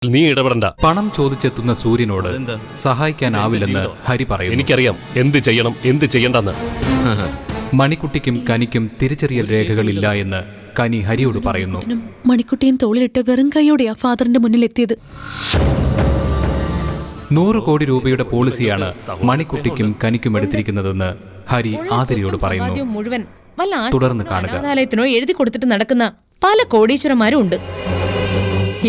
നീ ഇടപെടണ്ട. പണം ചോദിച്ചെത്തുന്ന സൂര്യനോട് സഹായിക്കാനാവില്ലെന്ന് ഹരി പറയുന്നു. എനിക്കറിയാം എന്ത് ചെയ്യണം എന്ത് ചെയ്യണ്ടെന്ന്. മണിക്കുട്ടിക്കും കനിക്കും തിരിച്ചറിയൽ രേഖകളില്ല എന്ന് കനി ഹരിയോട് പറയുന്നു. മണിക്കുട്ടിയും തോളിലിട്ട് വെറും കൈയോടെയാ ഫാദറിന്റെ മുന്നിലെത്തിയത്. 100 കോടി രൂപയുടെ പോളിസിയാണ് മണിക്കുട്ടിക്കും കനിക്കും എടുത്തിരിക്കുന്നതെന്ന് ഹരി ആതിരയോട് പറയുന്നു. മുഴുവൻ തുടർന്ന് കാണുക. അനാഥാലയത്തിനോ എഴുതി കൊടുത്തിട്ട് നടക്കുന്ന പല കോടീശ്വരന്മാരും ഉണ്ട്.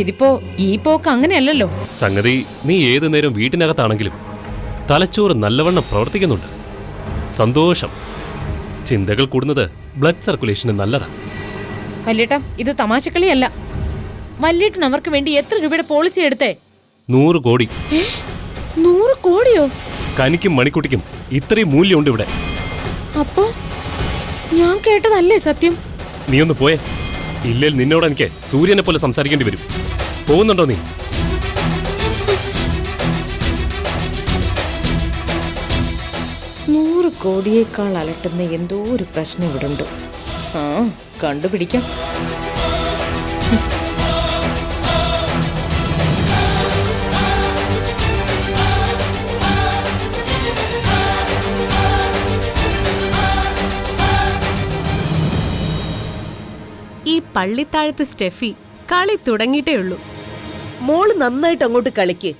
ഇതിപ്പോ ഈ പോക്ക് അങ്ങനെയല്ലല്ലോ. സംഗതി നീ ഏതു നേരം വീട്ടിനകത്താണെങ്കിലും തലച്ചോറ് നല്ലവണ്ണം പ്രവർത്തിക്കുന്നുണ്ട്. സന്തോഷം. ചിന്തകൾ കൂടുന്നത് ബ്ലഡ് സർക്കുലേഷന് നല്ലതാ. വല്യേട്ടാ, ഇത് തമാശക്കളിയല്ല. വല്യേട്ടൻ അവർക്ക് വേണ്ടി എത്ര രൂപയുടെ പോളിസി എടുത്തേ? 100 കോടി. 100 കോടിയോ? കനിക്കും മണിക്കുട്ടിക്കും ഇത്രയും മൂല്യമുണ്ട് ഇവിടെ. അപ്പോ ഞാൻ കേട്ടതല്ലേ സത്യം? നീ ഒന്ന് പോയേ. ഇല്ലേൽ നിന്നോട് എനിക്ക് സൂര്യനെ പോലെ സംസാരിക്കേണ്ടി വരും. പോകുന്നുണ്ടോ നീ? കോടിയേക്കാൾ അലട്ടുന്ന എന്തോ ഒരു പ്രശ്നം ഇവിടെ ഉണ്ട്. കണ്ടുപിടിക്കാം. ഈ പള്ളിത്താഴത്ത് സ്റ്റെഫി കളി തുടങ്ങിയിട്ടേ ഉള്ളൂ. മോള് നന്നായിട്ട് അങ്ങോട്ട് കളിക്ക്.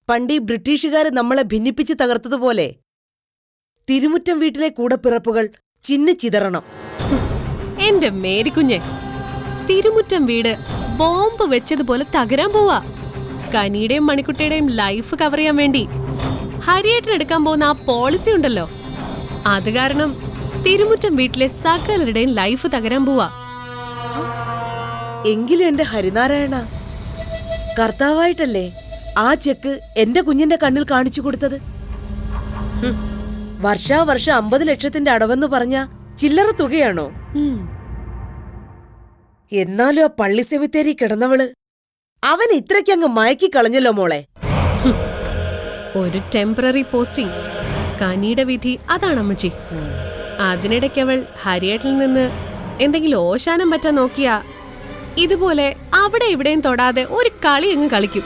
പണ്ട് ഈ ബ്രിട്ടീഷുകാര് നമ്മളെ ഭിന്നിപ്പിച്ച് തകർത്തതുപോലെ തിരുമുറ്റം വീട്ടിലെ കൂടപ്പിറപ്പുകൾ ചിന്നിച്ചിതറണം. എന്റെ മേരിക്കുഞ്ഞെ, തിരുമുറ്റം വീട് ബോംബ് വെച്ചതുപോലെ തകരാൻ പോവാ. കനിയുടെയും മണിക്കുട്ടിയുടെയും ലൈഫ് കവർ ചെയ്യാൻ വേണ്ടി ഹരിയേട്ടനെടുക്കാൻ പോകുന്ന ആ പോളിസി ഉണ്ടല്ലോ, അത് കാരണം തിരുമുറ്റം വീട്ടിലെ സകലരുടെയും ലൈഫ് തകരാൻ പോവാ. എങ്കിലും എന്റെ ഹരിനാരായണ, കർത്താവായിട്ടല്ലേ ആ ചെക്ക് എന്റെ കുഞ്ഞിന്റെ കണ്ണിൽ കാണിച്ചു കൊടുത്തത്? വർഷാവർഷം 50 ലക്ഷത്തിന്റെ അടവെന്ന് പറഞ്ഞ ചില്ലറ തുകയാണോ? എന്നാലും ആ പള്ളി സെമിത്തേരി കിടന്നവള് അവൻ ഇത്രയ്ക്കങ്ങ് മയക്കി കളഞ്ഞല്ലോ മോളെ. ഒരു ടെമ്പററി പോസ്റ്റിംഗ്. കനിയുടെ വിധി അതാണമ്മച്ചി. അതിനിടയ്ക്ക് അവൾ ഹരിയേട്ടിൽ നിന്ന് എന്തെങ്കിലും ഓശാനം പറ്റാൻ നോക്കിയാ ഇതുപോലെ അവിടെ ഇവിടെയും തൊടാതെ ഒരു കളി അങ്ങ് കളിക്കും.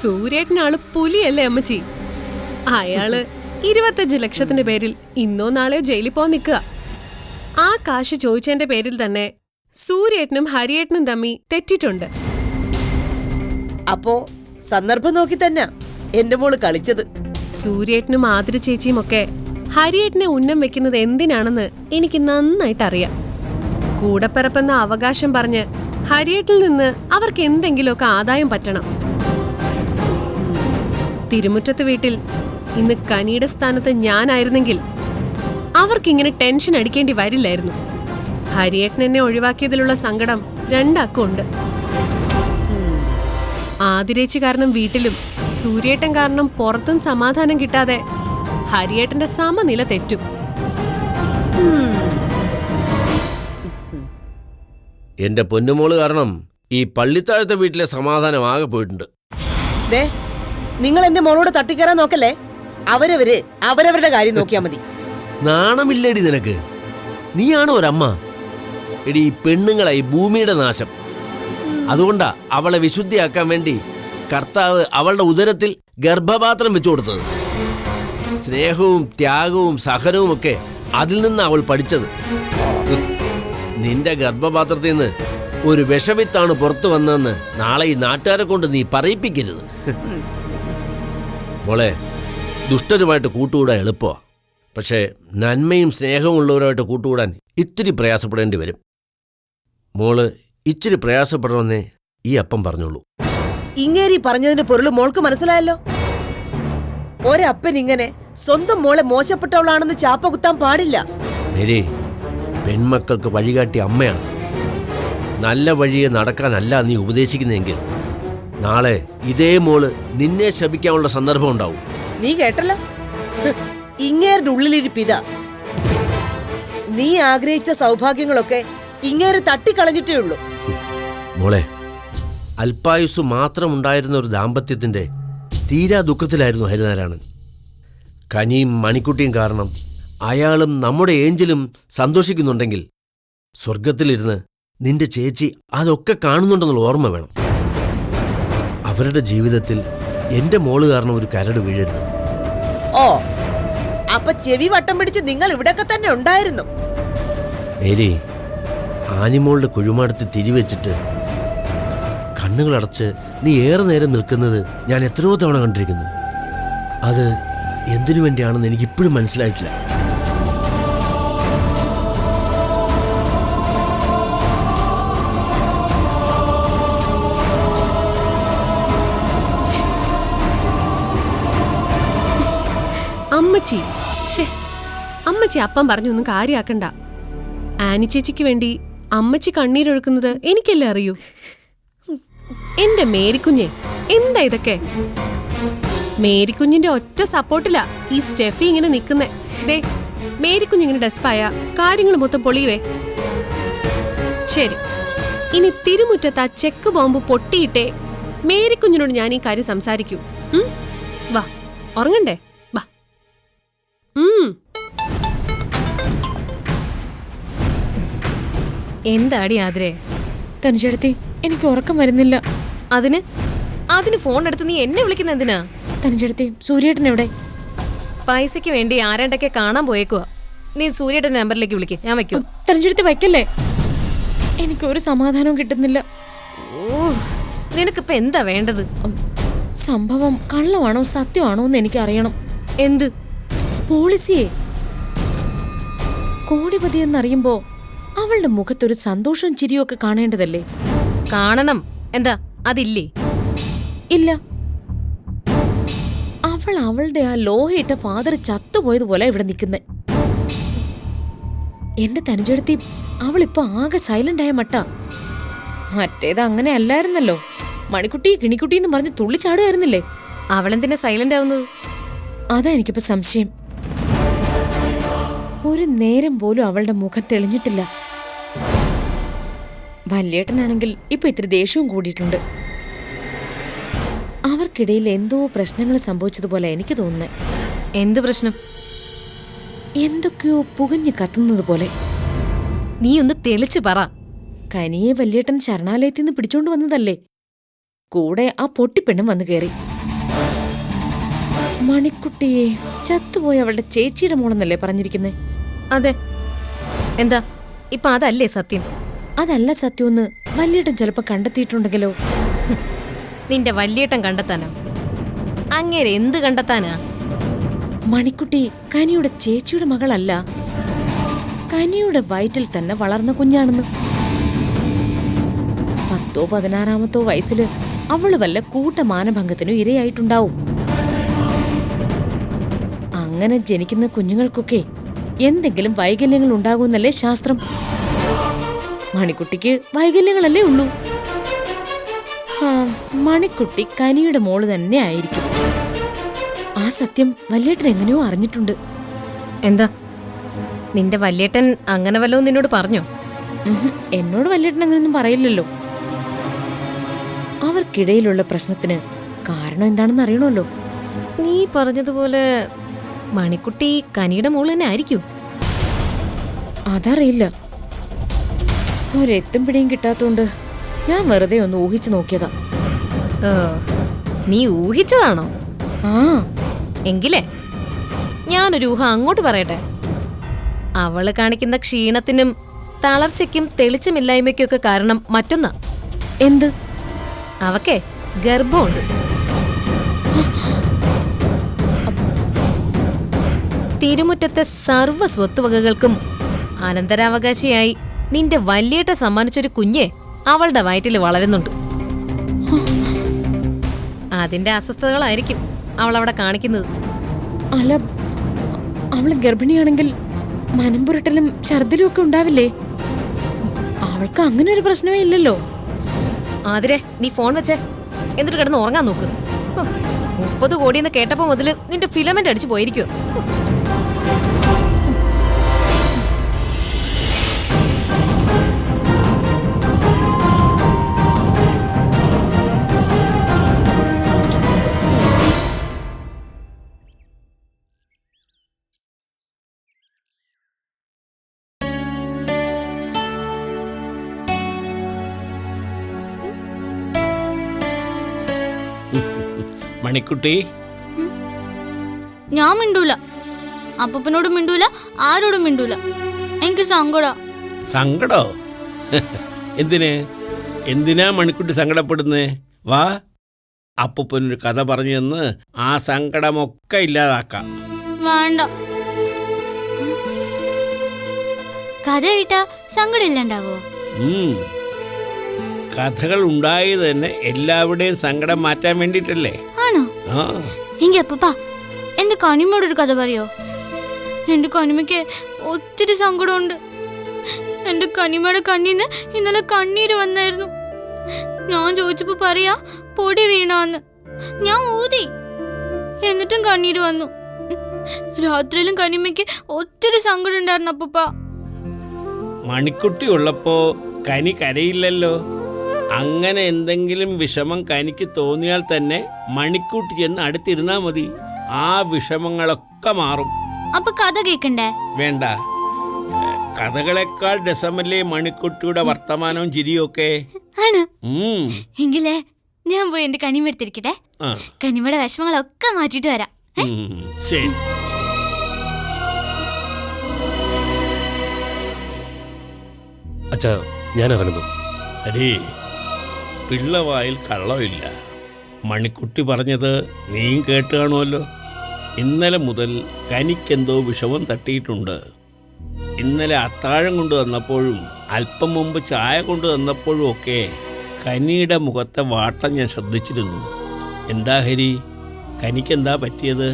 സൂര്യേട്ടനാള് പുലിയല്ലേ അമ്മച്ചി? അയാള് 25 ലക്ഷത്തിന്റെ പേരിൽ ഇന്നോ നാളെയോ ജയിലിൽ പോകാൻ നിൽക്കുക. ആ കാശ് ചോദിച്ചതിന്റെ പേരിൽ തന്നെ സൂര്യേട്ടനും ഹരിയേട്ടനും തമ്മി തെറ്റിട്ടുണ്ട്. അപ്പോ സന്ദർഭം നോക്കി തന്നെ എന്റെ മോള് കളിച്ചത്. സൂര്യേട്ടനും ആതിര ചേച്ചിയും ഒക്കെ ഹരിയേട്ടനെ ഉന്നം വെക്കുന്നത് എന്തിനാണെന്ന് എനിക്ക് നന്നായിട്ട് അറിയാം. കൂടപ്പിറപ്പെന്ന അവകാശം പറഞ്ഞ് ഹരിയേട്ടിൽ നിന്ന് അവർക്ക് എന്തെങ്കിലുമൊക്കെ ആദായം പറ്റണം. തിരുമുറ്റത്ത് വീട്ടിൽ ഇന്ന് കനിയുടെ സ്ഥാനത്ത് ഞാനായിരുന്നെങ്കിൽ അവർക്കിങ്ങനെ ടെൻഷൻ അടിക്കേണ്ടി വരില്ലായിരുന്നു. ഹരിയേട്ടൻ എന്നെ ഒഴിവാക്കിയതിലുള്ള സങ്കടം രണ്ടാക്കുണ്ട്. ആതിരേച്ചി കാരണം വീട്ടിലും സൂര്യേട്ടൻ കാരണം പുറത്തും സമാധാനം കിട്ടാതെ ഹരിയേട്ടന്റെ സമനില തെറ്റും. എന്റെ പൊന്നുമോള് കാരണം ഈ പള്ളിത്താഴത്തെ വീട്ടിലെ സമാധാനം ആകെ പോയിട്ടുണ്ട്. നിങ്ങൾ എന്റെ മോളോട് തട്ടിക്കയറാൻ നോക്കല്ലേ. അവരവരുടെ കാര്യം നോക്കിയാ മതി. നാണമില്ലേടി നിനക്ക്? നീയാണോ ഒരമ്മ? എടി, പെണ്ണുങ്ങളായി ഭൂമിയുടെ നാശം. അതുകൊണ്ടാ അവളെ വിശുദ്ധിയാക്കാൻ വേണ്ടി കർത്താവ് അവളുടെ ഉദരത്തിൽ ഗർഭപാത്രം വെച്ചു കൊടുത്തത്. സ്നേഹവും ത്യാഗവും സഹനവും ഒക്കെ അതിൽ നിന്ന് അവൾ പഠിച്ചത്. നിന്റെ ഗർഭപാത്രത്തിൽ നിന്ന് ഒരു വിഷവിത്താണ് പുറത്തു വന്നതെന്ന് നാളെ ഈ നാട്ടുകാരെ കൊണ്ട് നീ പറയിപ്പിക്കരുത്. മോളെ, ദുഷ്ടരുമായിട്ട് കൂട്ടുകൂടാൻ എളുപ്പമാണ്. പക്ഷേ നന്മയും സ്നേഹവും ഉള്ളവരുമായിട്ട് കൂട്ടുകൂടാൻ ഇത്തിരി പ്രയാസപ്പെടേണ്ടി വരും. മോള് ഇച്ചിരി പ്രയാസപ്പെടണമെന്നേ ഈ അപ്പം പറഞ്ഞോളൂ. ഇങ്ങേരി പറഞ്ഞതിന്റെ പൊരുള് മോൾക്ക് മനസ്സിലായല്ലോ. ഒരപ്പൻ ഇങ്ങനെ സ്വന്തം മോളെ മോശപ്പെട്ടവളാണെന്ന് ചാപ്പ കുത്താൻ പാടില്ല. മേരി, പെൺമക്കൾക്ക് വഴികാട്ടി അമ്മയാണ്. നല്ല വഴിയെ നടക്കാനല്ല നീ ഉപദേശിക്കുന്നെങ്കിൽ നാളെ ഇതേ മോള് നിന്നെ ശപിക്കാനുള്ള സന്ദർഭം ഉണ്ടാവും. നീ കേട്ടല്ലോ, ഇങ്ങേരുടെ ഉള്ളിലിരിപ്പിത. നീ ആഗ്രഹിച്ച സൗഭാഗ്യങ്ങളൊക്കെ ഇങ്ങേര് തട്ടിക്കളഞ്ഞിട്ടേ ഉള്ളൂ. മോളെ, അല്പായുസ് മാത്രം ഉണ്ടായിരുന്ന ഒരു ദാമ്പത്യത്തിന്റെ തീരാ ദുഃഖത്തിലായിരുന്നു ഹരിനാരായണൻ. കനിയും മണിക്കുട്ടിയും കാരണം അയാളും നമ്മുടെ ഏഞ്ചലും സന്തോഷിക്കുന്നുണ്ടെങ്കിൽ സ്വർഗത്തിലിരുന്ന് നിന്റെ ചേച്ചി അതൊക്കെ കാണുന്നുണ്ടെന്നുള്ള ഓർമ്മ വേണം. അവരുടെ ജീവിതത്തിൽ എന്റെ മോള് കാരണം ഒരു കരട് വീഴരുത്. ഓ, അപ്പൊ ചെവി വട്ടം പിടിച്ച് നിങ്ങൾ ഇവിടെയൊക്കെ തന്നെ ഉണ്ടായിരുന്നു. മേരി, ആനിമോളുടെ കുഴിമാടത്തിൽ തിരിവെച്ചിട്ട് കണ്ണുകളടച്ച് നീ ഏറെ നേരം നിൽക്കുന്നത് ഞാൻ എത്രയോ തവണ കണ്ടിരിക്കുന്നു. അത് എന്തിനു വേണ്ടിയാണെന്ന് എനിക്കിപ്പോഴും മനസ്സിലായിട്ടില്ല. അമ്മച്ചി, അമ്മച്ചി അപ്പം പറഞ്ഞൊന്നും കാര്യാക്കണ്ട. ആനി ചേച്ചിക്ക് വേണ്ടി അമ്മച്ചി കണ്ണീരൊഴുക്കുന്നത് എനിക്കല്ലേ അറിയൂ. എന്റെ മേരിക്കുഞ്ഞെ, എന്താ ഇതൊക്കെ? മേരിക്കുഞ്ഞിന്റെ ഒറ്റ സപ്പോർട്ടിലാ ഈ സ്റ്റെഫി ഇങ്ങനെ നിക്കുന്നേ. ദേ, മേരിക്കുഞ്ഞിങ്ങനെ ഡെസ്പായ കാര്യങ്ങൾ മൊത്തം പൊളിയുവേ. ശരി, ഇനി തിരുമുറ്റത്ത് ആ ചെക്ക് ബോംബ് പൊട്ടിയിട്ടേ മേരിക്കുഞ്ഞിനോട് ഞാൻ ഈ കാര്യം സംസാരിക്കൂ. വാ, ഉറങ്ങണ്ടേ? വാ. എന്താടി ആതിരെ? തനുചേട്ടത്തി, എനിക്ക് ഉറക്കം വരുന്നില്ല. അതിന് ഫോൺ എടുത്ത് നീ എന്നെ വിളിക്കുന്ന എന്തിനാ? തനുചേട്ടത്തി, സൂര്യേട്ടൻ എവിടെ? പൈസയ്ക്ക് വേണ്ടി ആരാണ്ടൊക്കെ കാണാൻ പോയേക്കുവാ. നീ സൂര്യേട്ടന്റെ നമ്പറിലേക്ക് വിളിക്ക്, ഞാൻ വയ്ക്കൂ. തനുചേട്ടത്തി വയ്ക്കല്ലേ, എനിക്കൊരു സമാധാനവും കിട്ടുന്നില്ല. നിനക്കിപ്പോ എന്താ വേണ്ടത്? സംഭവം കള്ളമാണോ സത്യമാണോ എന്ന് എനിക്ക് അറിയണം. എന്ത്? പോളിസിയെ കോടിപതി എന്നറിയുമ്പോ അവളുടെ മുഖത്തൊരു സന്തോഷവും ചിരിയും ഒക്കെ കാണേണ്ടതല്ലേ? കാണണം. എന്താ അതില്ലേ? ഇല്ല. അവളുടെ ആ ലോഹയിട്ട ഫാദർ ചത്തുപോയതുപോലെ ഇവിടെ നിൽക്കുന്നെ. എന്റെ തനുജെടുത്തി അവളിപ്പോ ആകെ സൈലന്റ് ആയ മട്ട. മറ്റേത് അങ്ങനെ അല്ലായിരുന്നല്ലോ. മണിക്കുട്ടി കിണിക്കുട്ടി എന്ന് പറഞ്ഞ് തുള്ളിച്ചാടുകയായിരുന്നില്ലേ? അവളെന്തിനാ സൈലന്റ് ആവുന്നത്? അതാ എനിക്കിപ്പോ സംശയം. ഒരു നേരം പോലും അവളുടെ മുഖം തെളിഞ്ഞിട്ടില്ല. വല്യേട്ടനാണെങ്കിൽ ഇപ്പൊ ഇത്തിരി ദേഷ്യവും കൂടിയിട്ടുണ്ട്. അവർക്കിടയിൽ എന്തോ പ്രശ്നങ്ങൾ സംഭവിച്ചതുപോലെ എനിക്ക് തോന്നുന്നേ. എന്ത് പ്രശ്നം? എന്തൊക്കെയോ പുകഞ്ഞു കത്തുന്നത് പോലെ. നീ ഒന്ന് തെളിച്ചു പറ. കനിയെ വല്യേട്ടൻ ശരണാലയത്തിൽ നിന്ന് പിടിച്ചോണ്ട് വന്നതല്ലേ? കൂടെ ആ പൊട്ടിപ്പെണ്ണും വന്നു കയറി. മണിക്കുട്ടിയെ ചത്തുപോയ അവളുടെ ചേച്ചിയുടെ മോളെന്നല്ലേ പറഞ്ഞിരിക്കുന്നേ? അതെ. എന്താ ഇപ്പൊ അതല്ലേ സത്യം? അതല്ല സത്യമെന്ന് വല്യേട്ടൻ ചിലപ്പോ കണ്ടെത്തിയിട്ടുണ്ടെങ്കിലോ? നിന്റെ വല്യേട്ടൻ കണ്ടെത്താനോ? അങ്ങേരെ എന്ത് കണ്ടെത്താനാ? മണിക്കുട്ടി കനിയുടെ ചേച്ചിയുടെ മകളല്ല, കനിയുടെ വയറ്റിൽ തന്നെ വളർന്ന കുഞ്ഞാണെന്ന്. 10ഓ 16-മത്തോ വയസ്സില് അവള് വല്ല കൂട്ടമാനഭംഗത്തിനും ഇരയായിട്ടുണ്ടാവും. അങ്ങനെ ജനിക്കുന്ന കുഞ്ഞുങ്ങൾക്കൊക്കെ എന്തെങ്കിലും വൈകല്യങ്ങൾ ഉണ്ടാകുമെന്നല്ലേ ശാസ്ത്രം. മണിക്കുട്ടിക്ക് വൈകല്യങ്ങളല്ലേ ഉള്ളൂ. മണിക്കുട്ടി കനിയുടെ മോള് തന്നെ ആയിരിക്കും. ആ സത്യം വല്യേട്ടൻ എങ്ങനെയോ അറിഞ്ഞിട്ടുണ്ട്. എന്താ നിന്റെ വല്യേട്ടൻ അങ്ങനെ വല്ലതും നിന്നോട് പറഞ്ഞോ? എന്നോട് വല്യേട്ടൻ അങ്ങനെയൊന്നും പറയില്ലല്ലോ. അവർക്കിടയിലുള്ള പ്രശ്നത്തിന് കാരണം എന്താണെന്ന് അറിയണമല്ലോ. നീ പറഞ്ഞതുപോലെ മണിക്കുട്ടി കനിയുടെ മോള് തന്നെ ആയിരിക്കും. അതറിയില്ല. ഒരെത്തും പിടിയും കിട്ടാത്തോണ്ട് ഞാൻ വെറുതെ ഒന്ന് ഊഹിച്ചു നോക്കിയതാ. നീ ഊഹിച്ചതാണോ? ആ, എങ്കിലേ ഞാനൊരു ഊഹം അങ്ങോട്ട് പറയട്ടെ. അവള് കാണിക്കുന്ന ക്ഷീണത്തിനും തളർച്ചയ്ക്കും തെളിച്ചമില്ലായ്മയ്ക്കും ഒക്കെ കാരണം മറ്റൊന്നാ. എന്ത്? അവക്കേ ഗർഭമുണ്ട്. തിരുമുറ്റത്തെ സർവ്വ സ്വത്തുവകകൾക്കും അനന്തരാവകാശിയായി നിന്റെ വല്യേട്ട സമ്മാനിച്ചൊരു കുഞ്ഞെ അവളുടെ വയറ്റിൽ വളരുന്നുണ്ട്. അതിന്റെ അസ്വസ്ഥതകളായിരിക്കും അവൾ അവിടെ കാണിക്കുന്നത്. അല്ല, അവള് ഗർഭിണിയാണെങ്കിൽ മനംപുരട്ടലും ഛർദിലും ഒക്കെ ഉണ്ടാവില്ലേ? അവൾക്ക് അങ്ങനെ ഒരു പ്രശ്നമേ ഇല്ലല്ലോ. ആതിരെ, നീ ഫോൺ വെച്ചേ, എന്നിട്ട് കിടന്ന് ഉറങ്ങാൻ നോക്ക്. 30 കോടിയെന്ന് കേട്ടപ്പോ മുതല് നിന്റെ ഫിലമെന്റ് അടിച്ചു പോയിരിക്കും. മണിക്കുട്ടി, ഞാൻ മിണ്ടൂല, അപ്പൂപ്പനോടും മിണ്ടൂല, ആരോടും മിണ്ടൂല. എനിക്ക് സങ്കട. സങ്കടോ? എന്തിനാ മണിക്കുട്ടി സങ്കടപ്പെടുന്നേ? വാ, അപ്പൂപ്പനൊരു കഥ പറഞ്ഞു തന്ന് ആ സങ്കടമൊക്കെ ഇല്ലാതാക്കാം. വേണ്ട, കഥ കേട്ടാ സങ്കടം ഇല്ലാണ്ടാവോ? കഥകൾ ഉണ്ടായത് തന്നെ എല്ലാവരുടെയും സങ്കടം മാറ്റാൻ വേണ്ടിട്ടല്ലേ? ആണോ? ആ, എങ്കി അപ്പൂപ്പ എന്റെ കണിമയോടൊരു കഥ പറയോ? എന്റെ കണിമയ്ക്ക് ഒത്തിരി സങ്കടമുണ്ട്. എന്റെ കണിമയുടെ കണ്ണീന്ന് ഇന്നലെ കണ്ണീര് വന്നായിരുന്നു. ഞാൻ ചോദിച്ചപ്പോ പറയാ പൊടി വീണാന്ന്. ഞാൻ ഊതി, എന്നിട്ടും കണ്ണീര് വന്നു. രാത്രിയിലും കനിമയ്ക്ക് ഒത്തിരി സങ്കടം ഉണ്ടായിരുന്നു അപ്പൂപ്പ. മണിക്കുട്ടി ഉള്ളപ്പോ കനി കരയില്ലല്ലോ. അങ്ങനെ എന്തെങ്കിലും വിഷമം കനിക്ക് തോന്നിയാൽ തന്നെ മണിക്കുട്ടി ചെന്ന് അടുത്തിരുന്നാ മതി. ആ വിഷമങ്ങളൊക്കെ മാറും. അപ്പൊ കഥ കേക്കണ്ടേ? വേണ്ട, കഥകളെക്കാൾ രസമല്ലേ മണിക്കുട്ടിയുടെ വർത്തമാനവും ചിരിയൊക്കെ. ആണ് എങ്കിലേ ഞാൻ പോയി എന്റെ കനിമ എടുത്തിരിക്കട്ടെ. കനിമയുടെ വിഷമങ്ങളൊക്കെ മാറ്റിട്ട് വരാം. ശരി. അച്ഛാ, ഞാൻ ഇറങ്ങുന്നു. അരേ, പിള്ളവായിൽ കള്ളമില്ല. മണിക്കുട്ടി പറഞ്ഞത് നീയും കേട്ട് കാണുമല്ലോ. ഇന്നലെ മുതൽ കനിക്കെന്തോ വിഷമം തട്ടിയിട്ടുണ്ട്. ഇന്നലെ അത്താഴം കൊണ്ടുവന്നപ്പോഴും അല്പം മുമ്പ് ചായ കൊണ്ടുവന്നപ്പോഴും ഒക്കെ കനിയുടെ മുഖത്തെ വാട്ടം ഞാൻ ശ്രദ്ധിച്ചിരുന്നു. എന്താ ഹരി, കനിക്കെന്താ പറ്റിയത്?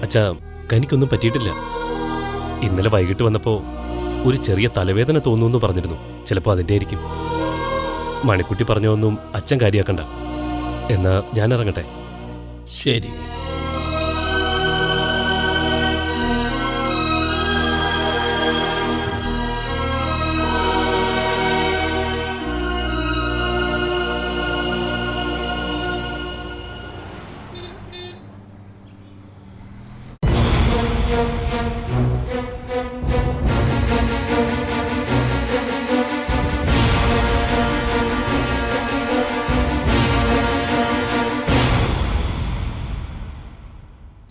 അച്ഛാ, കനിക്കൊന്നും പറ്റിയിട്ടില്ല. ഇന്നലെ വൈകിട്ട് വന്നപ്പോ ഒരു ചെറിയ തലവേദന തോന്നുന്നു പറഞ്ഞിരുന്നു. ചിലപ്പോ അതിന്റെ ആയിരിക്കും. മണിക്കുട്ടി പറഞ്ഞൊന്നും അച്ഛൻ കാര്യാക്കണ്ട. എന്നാ ഞാൻ ഇറങ്ങട്ടെ. ശരി.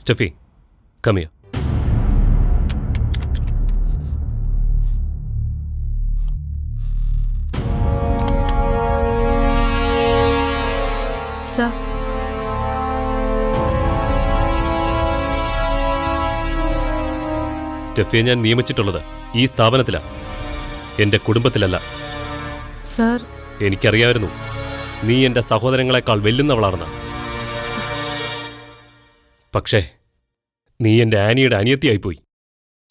Steffi, come here. സർ, സ്റ്റെഫിയെ ഞാൻ നിയമിച്ചിട്ടുള്ളത് ഈ സ്ഥാപനത്തിലാ, എന്റെ കുടുംബത്തിലല്ല. സർ, എനിക്കറിയായിരുന്നു നീ എന്റെ സഹോദരങ്ങളെക്കാൾ വെല്ലുന്നവളാണെന്ന്. പക്ഷേ നീ എന്റെ ആനിയുടെ അനിയത്തിയായിപ്പോയി.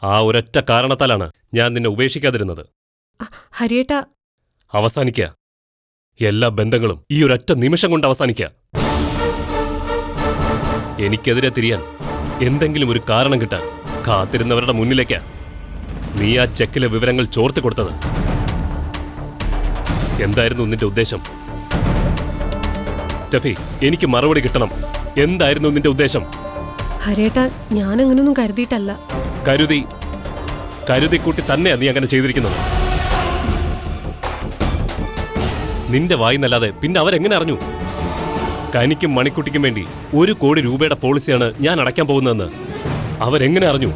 ആ ഒരൊറ്റ കാരണത്താലാണ് ഞാൻ നിന്നെ ഉപേക്ഷിക്കാതിരുന്നത്. ഹരിയേട്ട, അവസാനിക്കുക. എല്ലാ ബന്ധങ്ങളും ഈ ഒരൊറ്റ നിമിഷം കൊണ്ട് അവസാനിക്കുക. എനിക്കെതിരെ തിരിയാൻ എന്തെങ്കിലും ഒരു കാരണം കിട്ടാൻ കാത്തിരുന്നവരുടെ മുന്നിലേക്കാ നീ ആ ചെക്കിലെ വിവരങ്ങൾ ചോർത്തി കൊടുത്തത്. എന്തായിരുന്നു നിന്റെ ഉദ്ദേശം? സ്റ്റെഫി, എനിക്ക് മറുപടി കിട്ടണം. എന്തായിരുന്നു നിന്റെ ഉദ്ദേശം? ഹരിയേട്ട, ഞാനങ്ങനൊന്നും കരുതിയിട്ടല്ല. കരുതിക്കൂട്ടി തന്നെയാ നീ അങ്ങനെ ചെയ്തിരിക്കുന്നത്. നിന്റെ വായിന്നല്ലാതെ പിന്നെ അവരെങ്ങനെ അറിഞ്ഞു? കനിക്കും മണിക്കുട്ടിക്കും വേണ്ടി 1 കോടി രൂപയുടെ പോളിസിയാണ് ഞാൻ അടയ്ക്കാൻ പോകുന്നതെന്ന് അവരെങ്ങനെ അറിഞ്ഞു?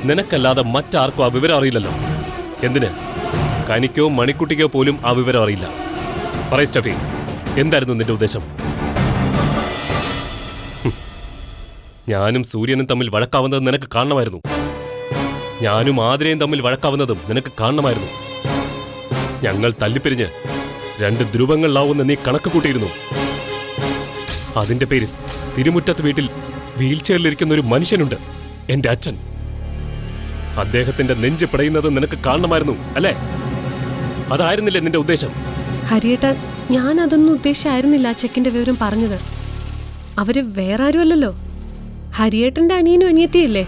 നിനക്കല്ലാതെ മറ്റാർക്കും ആ വിവരം അറിയില്ലല്ലോ. എന്തിന്? കനിക്കോ മണിക്കുട്ടിക്കോ പോലും ആ വിവരം അറിയില്ല. പറയ് സ്റ്റെഫി, എന്തായിരുന്നു നിന്റെ ഉദ്ദേശം? ഞാനും സൂര്യനും തമ്മിൽ വഴക്കാവുന്നത് നിനക്ക് കാണണമായിരുന്നു. ഞാനും ആതിരയും തമ്മിൽ വഴക്കാവുന്നതും നിനക്ക് കാണണമായിരുന്നു. ഞങ്ങൾ തല്ലിപ്പിരിഞ്ഞ് 2 ധ്രുവങ്ങളിലാവുന്ന നീ കണക്ക് കൂട്ടിയിരുന്നു. അതിന്റെ പേരിൽ തിരുമുറ്റത്ത് വീട്ടിൽ വീൽചെയറിലിരിക്കുന്ന ഒരു മനുഷ്യനുണ്ട്, എന്റെ അച്ഛൻ. അദ്ദേഹത്തിന്റെ നെഞ്ച് പിടയുന്നത് നിനക്ക് കാണണമായിരുന്നു, അല്ലേ? അതായിരുന്നില്ലേ നിന്റെ ഉദ്ദേശം? ഹരിയേട്ട, ഞാൻ അതൊന്നും ഉദ്ദേശിച്ചായിരുന്നില്ല ആ ചെക്കിന്റെ വിവരം പറഞ്ഞത്. അവര് വേറെ ആരുമല്ലല്ലോ, ഹരിയേട്ടന്റെ അനിയനും അനിയത്തിയല്ലേ.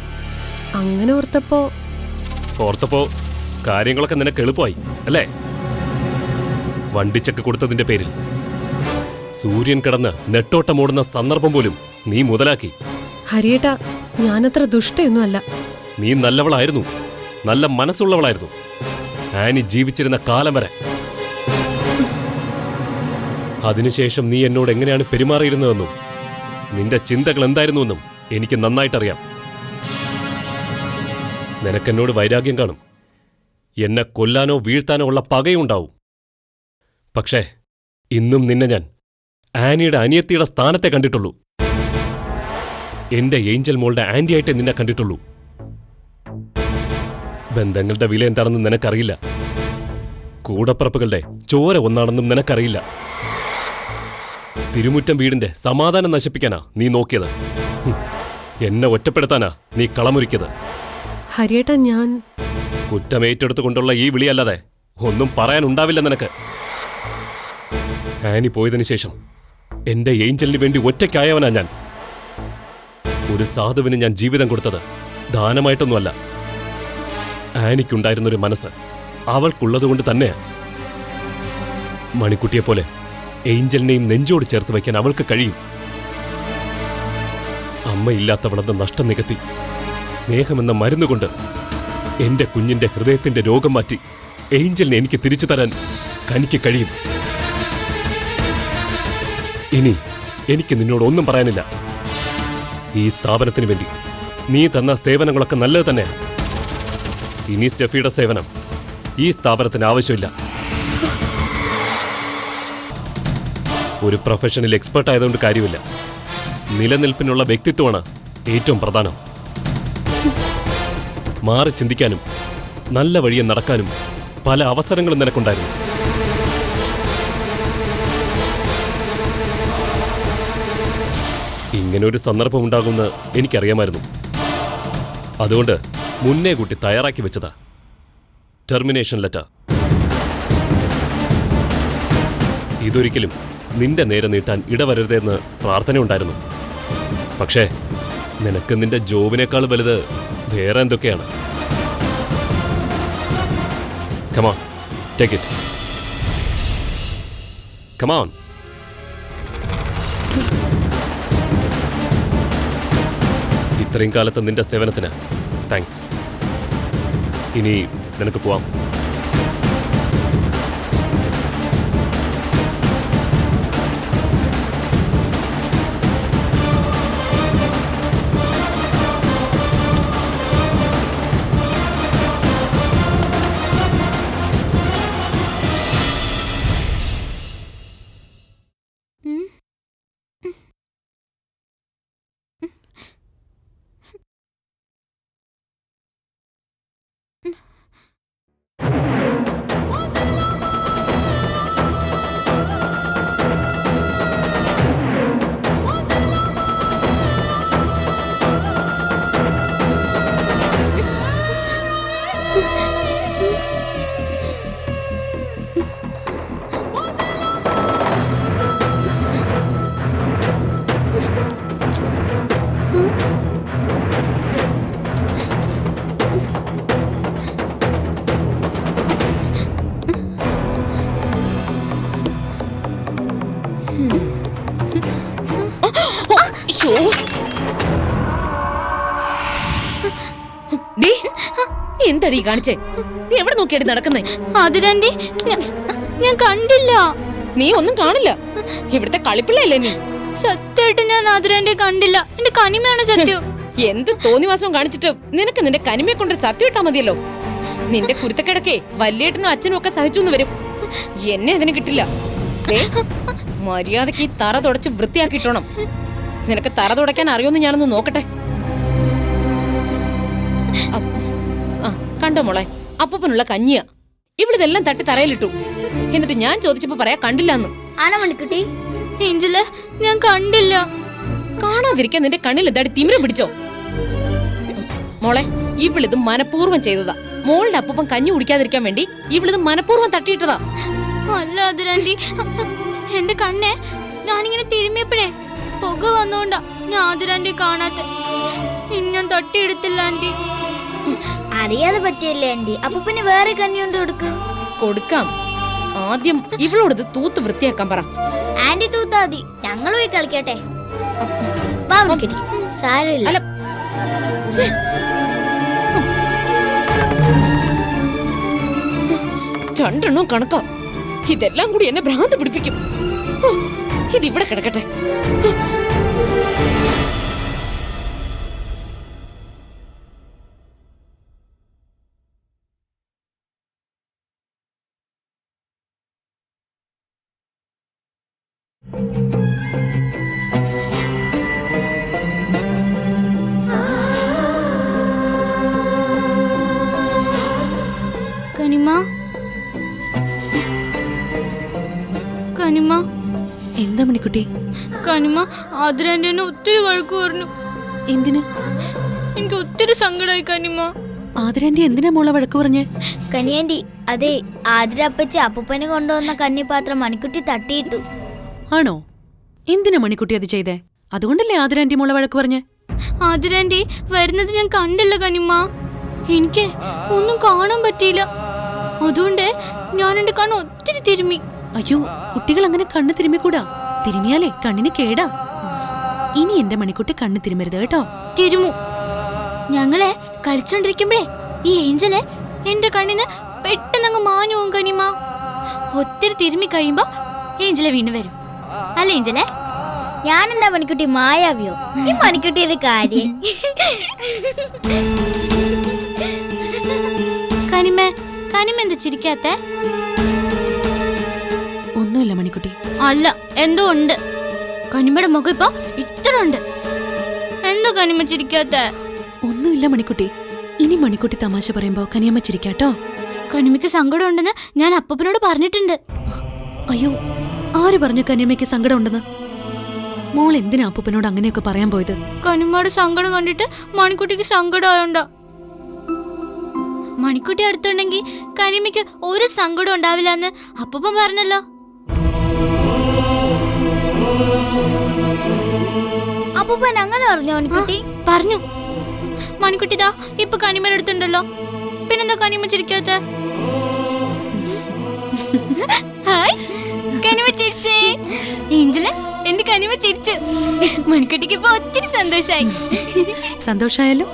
അങ്ങനെ ഓർത്തപ്പോ കാര്യങ്ങളൊക്കെ നിനക്ക് എളുപ്പമായി, അല്ലേ? വണ്ടിച്ചക്ക് കൊടുത്തതിന്റെ പേരിൽ സൂര്യൻ കിടന്ന് നെട്ടോട്ടമോടുന്ന സന്ദർഭം പോലും നീ മുതലാക്കി. ഹരിയേട്ട, ഞാനത്ര ദുഷ്ടയൊന്നും അല്ല. നീ നല്ലവളായിരുന്നു, നല്ല മനസ്സുള്ളവളായിരുന്നു, ആനി ജീവിച്ചിരുന്ന കാലം വരെ. അതിനുശേഷം നീ എന്നോട് എങ്ങനെയാണ് പെരുമാറിയിരുന്നതെന്നും നിന്റെ ചിന്തകൾ എന്തായിരുന്നുവെന്നും എനിക്ക് നന്നായിട്ടറിയാം. നിനക്കെന്നോട് വൈരാഗ്യം കാണും, എന്നെ കൊല്ലാനോ വീഴ്ത്താനോ ഉള്ള പകയുണ്ടാവും. പക്ഷേ ഇന്നും നിന്നെ ഞാൻ ആനിയുടെ അനിയത്തിയുടെ സ്ഥാനത്തെ കണ്ടിട്ടുള്ളൂ. എന്റെ ഏഞ്ചൽ മോളുടെ ആന്റിയായിട്ടേ നിന്നെ കണ്ടിട്ടുള്ളൂ. ബന്ധങ്ങളുടെ വില എന്താണെന്ന് നിനക്കറിയില്ല. കൂടപ്പറപ്പുകളുടെ ചോര ഒന്നാണെന്നും നിനക്കറിയില്ല. തിരുമുറ്റം വീടിന്റെ സമാധാനം നശിപ്പിക്കാനാ നീ നോക്കിയത്. എന്നെ ഒറ്റപ്പെടുത്താനാ നീ കളമൊരുക്കിയത്. ഹരിയേട്ടാ, ഞാൻ കുറ്റമേറ്റെടുത്തുകൊണ്ടുള്ള ഈ വിളിയല്ലാതെ ഒന്നും പറയാനുണ്ടാവില്ല നിനക്ക്. ആനി പോയതിനു ശേഷം എന്റെ ഏഞ്ചലിന് വേണ്ടി ഒറ്റയ്ക്കായവനാ ഞാൻ. ഒരു സാധുവിന് ഞാൻ ജീവിതം കൊടുത്തത് ദാനമായിട്ടൊന്നുമല്ല. ആനിക്കുണ്ടായിരുന്നൊരു മനസ്സ് അവൾക്കുള്ളതുകൊണ്ട് തന്നെയാ. മണിക്കുട്ടിയെപ്പോലെ ഏഞ്ചലിനെയും നെഞ്ചോട് ചേർത്ത് വയ്ക്കാൻ അവൾക്ക് കഴിയും. അമ്മയില്ലാത്തവളെന്ന നഷ്ടം നികത്തി സ്നേഹമെന്ന മരുന്നുകൊണ്ട് എന്റെ കുഞ്ഞിന്റെ ഹൃദയത്തിന്റെ രോഗം മാറ്റി ഏഞ്ചലിനെ എനിക്ക് തിരിച്ചു തരാൻ കനിക്ക് കഴിയും. ഇനി എനിക്ക് നിന്നോട് ഒന്നും പറയാനില്ല. ഈ സ്ഥാപനത്തിന് വേണ്ടി നീ തന്ന സേവനങ്ങളൊക്കെ നല്ലത് തന്നെ. ഇനി സ്റ്റെഫിയുടെ സേവനം ഈ സ്ഥാപനത്തിന് ആവശ്യമില്ല. ഒരു പ്രൊഫഷനിൽ എക്സ്പെർട്ട് ആയതുകൊണ്ട് കാര്യമില്ല. നിലനിൽപ്പിനുള്ള വ്യക്തിത്വമാണ് ഏറ്റവും പ്രധാനം. മാറി ചിന്തിക്കാനും നല്ല വഴിയെ നടക്കാനും പല അവസരങ്ങളും നിനക്കുണ്ടായിരുന്നു. ഇങ്ങനൊരു സന്ദർഭം ഉണ്ടാകുമെന്ന് എനിക്കറിയാമായിരുന്നു. അതുകൊണ്ട് മുന്നേ കൂട്ടി തയ്യാറാക്കി വെച്ചതാ ടെർമിനേഷൻ ലെറ്റർ. ഇതൊരിക്കലും നിന്റെ നേരെ നീട്ടാൻ ഇടവരരുതെന്ന് പ്രാർത്ഥനയുണ്ടായിരുന്നു. പക്ഷേ നിനക്ക് നിന്റെ ജോബിനേക്കാൾ വലുത് വേറെ എന്തൊക്കെയാണ്. Come on, take it. Come on. ഇത്രയും കാലത്ത് നിന്റെ സേവനത്തിന് താങ്ക്സ്. ഇനി നിനക്ക് പോവാം. എന്തടി കാണിച്ചേ? നീ എവിടെ നോക്കിയാടി നടക്കുന്നേ? അതിരണ്ടി ഞാൻ കണ്ടില്ല. നീ ഒന്നും കാണില്ല. ഇവിടുത്തെ കളിപ്പിള്ളയല്ലേ നീ? സത്യമായിട്ട് ഞാൻ അതിരണ്ടി കണ്ടില്ല. എന്റെ കനിമയാണ് സത്യം. എന്ത് തോന്നിവാസവും കാണിച്ചിട്ട് നിനക്ക് നിന്റെ കനിമയെ കൊണ്ട് സത്യം ഇട്ടാ മതിയല്ലോ. നിന്റെ കുരുത്തക്കിടക്കേ വല്യേട്ടനും അച്ഛനും ഒക്കെ സഹിച്ചു വരും. എന്നെ അതിന് കിട്ടില്ല. മര്യാദക്ക് ഈ തറ തുടച്ച് വൃത്തിയാക്കിയിട്ടോണം. നിനക്ക് തറ തുടയ്ക്കാൻ അറിയോന്ന് ഞാനൊന്ന് നോക്കട്ടെ. കണ്ടോ മോളെ, അപ്പനുള്ള കഞ്ഞിയാ. ഇവിടെല്ലാം തട്ടി തറയിലിട്ടു. എന്നിട്ട് ഞാൻ ചോദിച്ചപ്പോ പറയാ കണ്ടില്ലെന്ന്. മണിക്കുട്ടി, ഏഞ്ചല് ഞാൻ കണ്ടില്ല. കാണാതിരിക്കാൻ നിന്റെ കണ്ണിൽ എന്താടി തിമിരം പിടിച്ചോ? മോളെ, ഇവളിത് മനഃപൂർവ്വം ചെയ്തതാ. മോളുടെ അപ്പം കഞ്ഞി കുടിക്കാതിരിക്കാൻ വേണ്ടി ഇവളിത് മനഃപൂർവ്വം തട്ടിയിട്ടതാ. അല്ല അതിരണ്ടി, എന്റെ കണ്ണെ ഞാനിങ്ങനെ തിരുമ്മിയപ്പോഴേ പുക വന്നോണ്ടാ ഞാൻ അതിരണ്ടി കാണാത്ത. ഇനി ഞാൻ തട്ടിയെടുത്തില്ല ആന്റി. അറിയാതെ പറ്റിയല്ലേ ആന്റി. അപ്പൊ പിന്നെ വേറെ കഞ്ഞി കൊണ്ട് കൊടുക്കാം. ആദ്യം ഇവളോട് തൂത്ത് വൃത്തിയാക്കാൻ പറ. ആന്റി തൂത്താ മതി, ഞങ്ങൾ പോയി കളിക്കട്ടെ. സാരമില്ല. അല്ല, രണ്ടെണ്ണം കണക്കാ. ഇതെല്ലാം കൂടി എന്നെ ഭ്രാന്ത് പിടിപ്പിക്കും. ഇത് ഇവിടെ കിടക്കട്ടെ. കനിമ, കനിമ, എന്താ മണിക്കുട്ടി? കനിമ ആതിരാൻ്റെ എന്നെ ഒത്തിരി വഴക്ക് പറഞ്ഞു. എന്തിന്? എനിക്ക് ഒത്തിരി സങ്കടമായി കനിമ. ആതിരാന്റി എന്തിനാ മോളെ വഴക്ക് പറഞ്ഞേ? കനിയാൻറ്റി, അതെ, ആതിരപ്പച്ച അപ്പൂപ്പന് കൊണ്ടുവന്ന കന്നിപ്പാത്രം മണിക്കുട്ടി തട്ടിയിട്ടു. ആണോ? എന്തിനാ മണിക്കുട്ടി അത് ചെയ്തേ? അതുകൊണ്ടല്ലേ ആതിരാന്റി മോളെ വഴക്ക് പറഞ്ഞേ? ആതിരാൻ്റെ വരുന്നത് ഞാൻ കണ്ടില്ല കനിമ. എനിക്ക് ഒന്നും കാണാൻ പറ്റിയില്ല. അതുകൊണ്ട് ഞാൻ എന്റെ കണ്ണ് ഒത്തിരി തിരുമ്മി. അയ്യോ, കുട്ടികൾ അങ്ങനെ കണ്ണ് തിരുമ്മിക്കൂടാ. തിരുമിയാലേ കണ്ണിന് കേടാ. ഇനി എന്റെ മണിക്കുട്ടി കണ്ണ് തിരുമരുത് കേട്ടോ. തിരുമു. ഞങ്ങളെ കളിച്ചോണ്ടിരിക്കുമ്പോഴേ ഈ ഏഞ്ചല് എന്റെ കണ്ണിന് പെട്ടെന്നങ്ങ് മാഞ്ഞു പോകും കനിമ. ഒത്തിരി തിരുമ്മി കഴിയുമ്പോ ഏഞ്ചലെ വീണ്ടും വരും. അല്ല ഏഞ്ചലെ? ഞാനെന്താ മണിക്കുട്ടി മായാവിയോ? ഈ മണിക്കുട്ടി ഒരു കാര്യം. കനിമേ, കനിമ എന്താ ചിരിക്കാത്തെ? ഒന്നുമില്ല മണിക്കുട്ടി. അല്ല, എന്തോ ഉണ്ട്. കനിമയുടെ മുഖം ഇപ്പൊ ഇത്ര ഉണ്ട്. എന്തോ കനിമ ചിരിക്കാത്തെ? ഒന്നുമില്ല മണിക്കുട്ടി. ഇനി മണിക്കുട്ടി തമാശ പറയുമ്പോ കനിയമ്മ ചിരിക്കാട്ടോ. കനിമയ്ക്ക് സങ്കടം ഉണ്ടെന്ന് ഞാൻ അപ്പൂപ്പനോട് പറഞ്ഞിട്ടുണ്ട്. അയ്യോ, ആര് പറഞ്ഞു കനിയമ്മയ്ക്ക് സങ്കടം ഉണ്ടെന്ന്? മോൾ എന്തിനാ അപ്പൂപ്പനോട് അങ്ങനെയൊക്കെ പറയാൻ പോയത്? കനിമയുടെ സങ്കടം കണ്ടിട്ട് മണിക്കുട്ടിക്ക് സങ്കടം ആയോണ്ടാ. മണിക്കുട്ടി അടുത്തുണ്ടെങ്കിൽ കനിമയ്ക്ക് ഒരു സങ്കടം ഉണ്ടാവില്ല എന്ന് അപ്പൂപ്പൻ പറഞ്ഞല്ലോ. അപ്പൂപ്പൻ അങ്ങനെ പറഞ്ഞോ മണിക്കുട്ടി? പറഞ്ഞു. മണിക്കുട്ടി ദാ ഇപ്പൊ കനിമയുടെ അടുത്തുണ്ടല്ലോ. പിന്നെന്താ കനിമ ചിരിക്കാത്ത? ഹായ്, കനിമ ചിരിച്ചേ. ഏഞ്ചലെ, എന്റെ കനിമ ചിരിച്ചു. മണിക്കുട്ടിക്ക് ഇപ്പൊ ഒത്തിരി സന്തോഷായി. സന്തോഷായല്ലോ.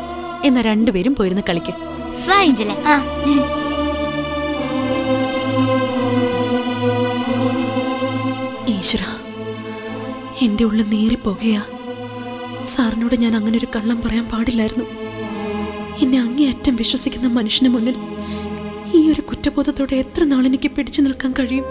എന്നാ രണ്ടുപേരും പോയിരുന്ന് കളിക്ക്. വാ ഏഞ്ചലെ. ഈശ്വര, എന്റെ ഉള്ളിൽ നേറിപ്പോകയാ. സാറിനോട് ഞാൻ അങ്ങനെ ഒരു കള്ളം പറയാൻ പാടില്ലായിരുന്നു. എന്നെ അങ്ങേയറ്റം വിശ്വസിക്കുന്ന മനുഷ്യന് മുന്നിൽ ഈ ഒരു കുറ്റബോധത്തോടെ എത്ര നാളെനിക്ക് പിടിച്ചു നിൽക്കാൻ കഴിയും?